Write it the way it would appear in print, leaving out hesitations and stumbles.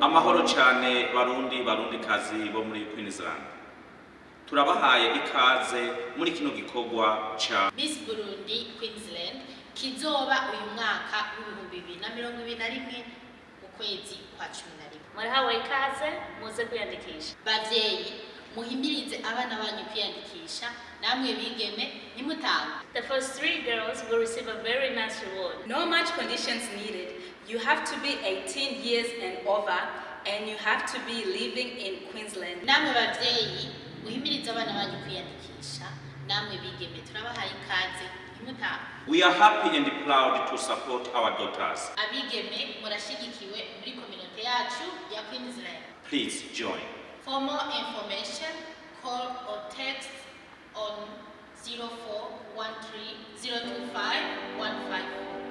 Amahoro cyane barundi kazi bo muri Queensland. Turabahaye ikaze muri kino gikorwa cha Miss Burundi Queensland kizoba uyu mwaka w'2021 mu kwezi kwa 11. Murahawe ikaze muze kwiyandikisha. Bavyeyi muhimirize abana banyu kwiyandikisha namwe bigeme nimutanga. The first 3 girls will receive a very nice reward. No much conditions needed. You have to be 18 years and over, and you have to be living in Queensland. Namwe bavyeyi muhimirize abana banyu kwiyandikisha namwe bigeme turabahaye ikaze nimutanga. We are happy and proud to support our daughters. Abigeme murashigikiwe muri community yacu ya Queensland. Please join. For more information, call or text on 0413 025 154.